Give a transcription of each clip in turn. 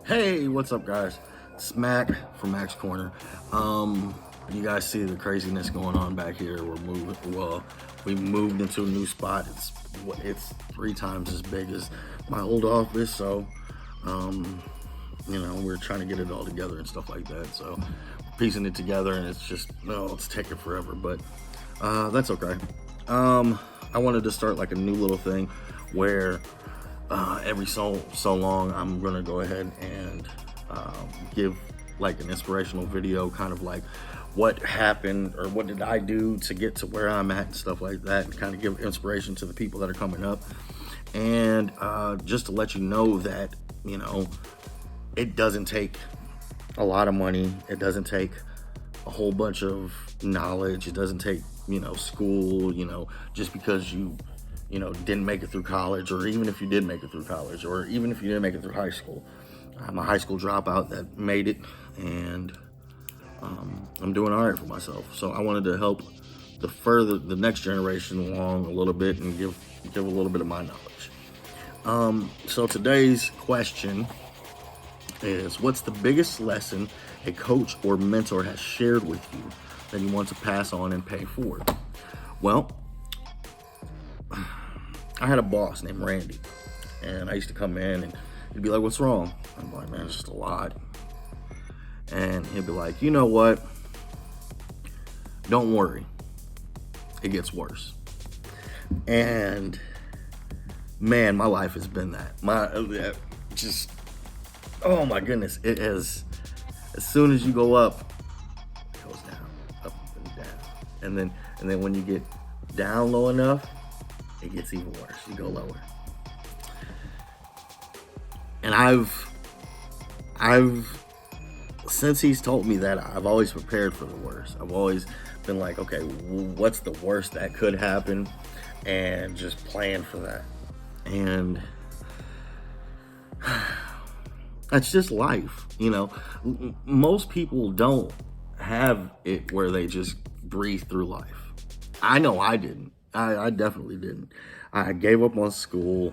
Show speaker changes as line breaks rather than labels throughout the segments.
Hey, what's up, guys? Smack from Max Corner. You guys see the craziness going on back here. We're moving. Well, we moved into a new spot. It's 3 times as big as my old office. So, we're trying to get it all together and stuff like that. So, piecing it together, and it's taking forever. But that's okay. I wanted to start like a new little thing where every so long I'm gonna go ahead and give like an inspirational video, kind of like what happened or what did I do to get to where I'm at and stuff like that, and kind of give inspiration to the people that are coming up, and just to let you know that it doesn't take a lot of money, it doesn't take a whole bunch of knowledge, it doesn't take school, just because you didn't make it through college, or even if you did make it through college, or even if you didn't make it through high school. I'm a high school dropout that made it, and I'm doing all right for myself. So I wanted to help the next generation along a little bit and give a little bit of my knowledge. So today's question is, what's the biggest lesson a coach or mentor has shared with you that you want to pass on and pay forward? Well, I had a boss named Randy, and I used to come in and he'd be like, "What's wrong?" I'm like, "Man, it's just a lot." And he'd be like, "You know what? Don't worry. It gets worse." And man, my life has been that. Oh my goodness, it is. As soon as you go up, it goes down, up and down, and then when you get down low enough, it gets even worse. You go lower. And I've since he's told me that, I've always prepared for the worst. I've always been like, okay, what's the worst that could happen, and just plan for that. And that's just life, Most people don't have it where they just breathe through life. I know I didn't. I definitely didn't. I gave up on school,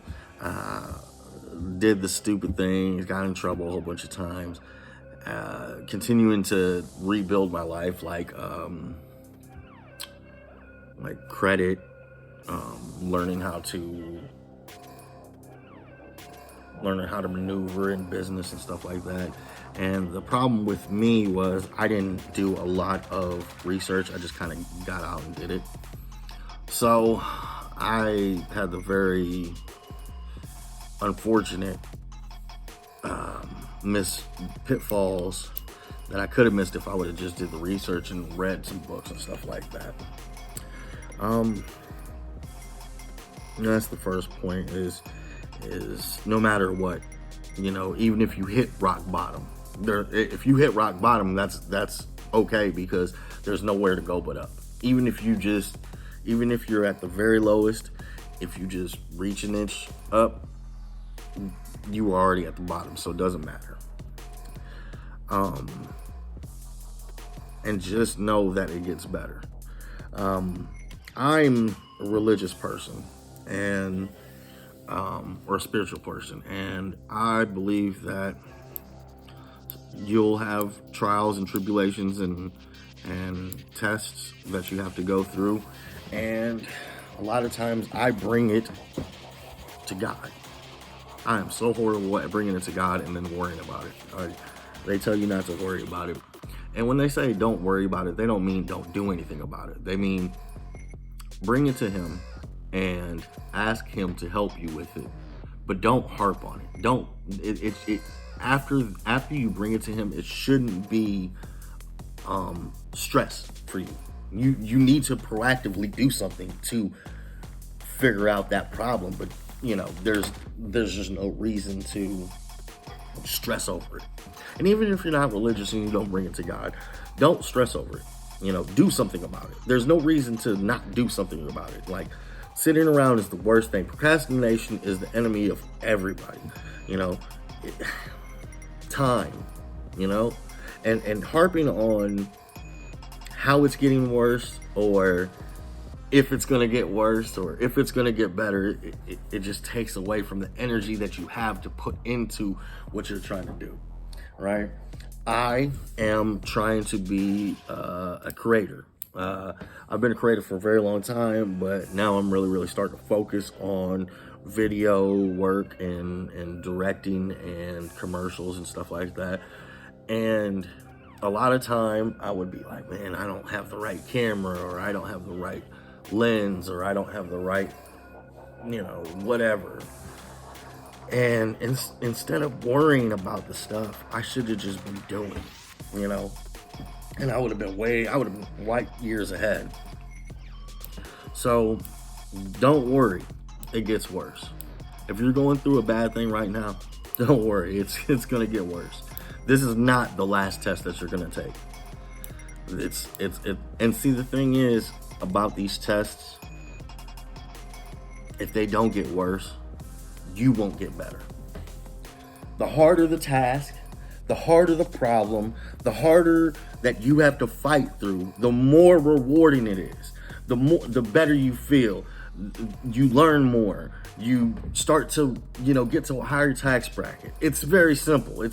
did the stupid things, got in trouble a whole bunch of times, continuing to rebuild my life, like credit, learning how to maneuver in business and stuff like that. And the problem with me was I didn't do a lot of research. I just kind of got out and did it. So I had the very unfortunate pitfalls that I could have missed if I would have just did the research and read some books and stuff like that. That's the first point, is no matter what, even if you hit rock bottom, if you hit rock bottom, that's okay, because there's nowhere to go but up. Even if you're at the very lowest, if you just reach an inch up, you are already at the bottom, so it doesn't matter. And just know that it gets better. I'm a religious person, and or a spiritual person, and I believe that you'll have trials and tribulations and tests that you have to go through, and a lot of times I bring it to God. I am so horrible at bringing it to God and then worrying about it. They tell you not to worry about it, and when they say don't worry about it, they don't mean don't do anything about it. They mean bring it to Him and ask Him to help you with it, but don't harp on it. Don't after you bring it to Him, it shouldn't be stress for you. You need to proactively do something to figure out that problem, but there's just no reason to stress over it. And even if you're not religious and you don't bring it to God, don't stress over it. Do something about it. There's no reason to not do something about it. Like, sitting around is the worst thing. Procrastination is the enemy of everybody. Time, and harping on how it's getting worse, or if it's going to get worse or if it's going to get better. It just takes away from the energy that you have to put into what you're trying to do, right? I am trying to be a creator. I've been a creator for a very long time, but now I'm really starting to focus on video work and directing and commercials and stuff like that. And a lot of time I would be like, man, I don't have the right camera, or I don't have the right lens, or I don't have the right, whatever. And instead of worrying about the stuff, I should have just been doing, and I would have been light years ahead. So don't worry, it gets worse. If you're going through a bad thing right now, don't worry, it's gonna get worse. This is not the last test that you're gonna take. And see, the thing is about these tests, if they don't get worse, you won't get better. The harder the task, the harder the problem, the harder that you have to fight through, the more rewarding it is. The better you feel. You learn more. You start to, get to a higher tax bracket. It's very simple.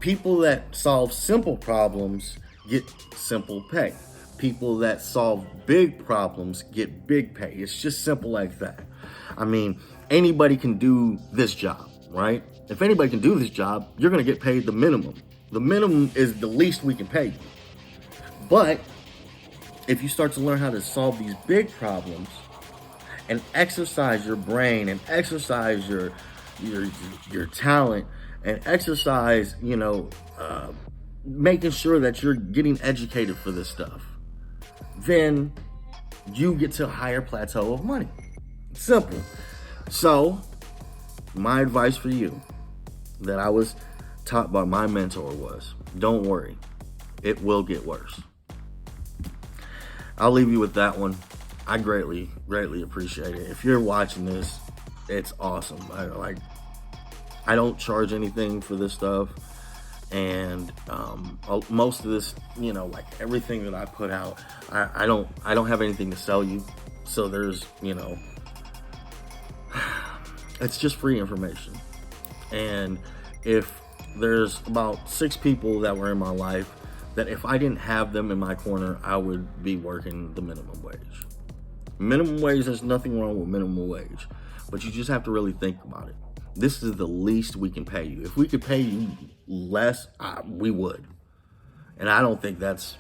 People that solve simple problems get simple pay. People that solve big problems get big pay. It's just simple like that. I mean, anybody can do this job, right? If anybody can do this job, you're going to get paid the minimum. The minimum is the least we can pay you. But if you start to learn how to solve these big problems and exercise your brain and exercise your talent and exercise, making sure that you're getting educated for this stuff, then you get to a higher plateau of money. Simple. So, my advice for you that I was taught by my mentor was, don't worry, it will get worse. I'll leave you with that one. I greatly appreciate it. If you're watching this, it's awesome. I don't charge anything for this stuff. And most of this, everything that I put out, I don't have anything to sell you. So there's, it's just free information. And if there's about 6 people that were in my life that if I didn't have them in my corner, I would be working the minimum wage. Minimum wage, there's nothing wrong with minimum wage, but you just have to really think about it. This is the least we can pay you. If we could pay you less, we would. And I don't think that's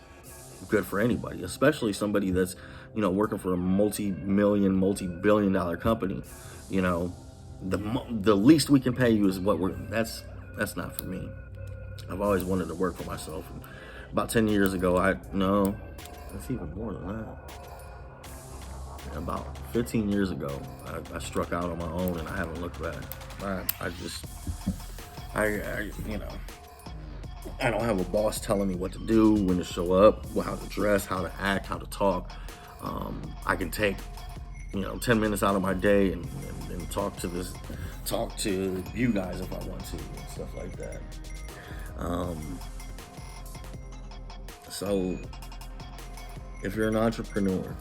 good for anybody, especially somebody that's, working for a multi-million, multi-billion-dollar company. The least we can pay you is what that's not for me. I've always wanted to work for myself. And about 10 years ago, that's even more than that. About 15 years ago, I struck out on my own, and I haven't looked back. I don't have a boss telling me what to do, when to show up, how to dress, how to act, how to talk. I can take, 10 minutes out of my day and talk to you guys if I want to, and stuff like that. So if you're an entrepreneur,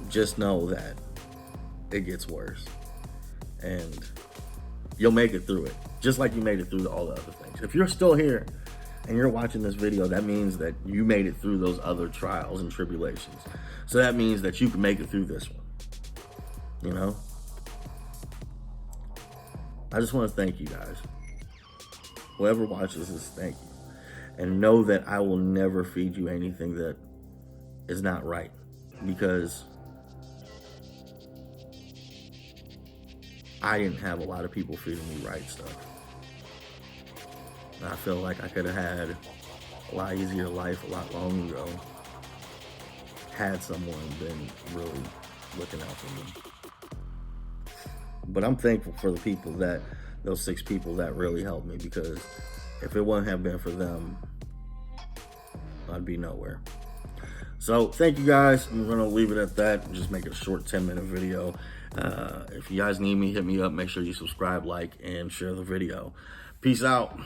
just know that it gets worse, and you'll make it through it, just like you made it through all the other things. If you're still here and you're watching this video, that means that you made it through those other trials and tribulations. So that means that you can make it through this one. I just want to thank you guys. Whoever watches this, thank you. And know that I will never feed you anything that is not right, because I didn't have a lot of people feeding me right stuff. I feel like I could have had a lot easier life a lot long ago had someone been really looking out for me. But I'm thankful for the people those 6 people that really helped me, because if it wouldn't have been for them, I'd be nowhere. So thank you guys. I'm going to leave it at that. Just make it a short 10-minute video. If you guys need me, hit me up. Make sure you subscribe, like, and share the video. Peace out.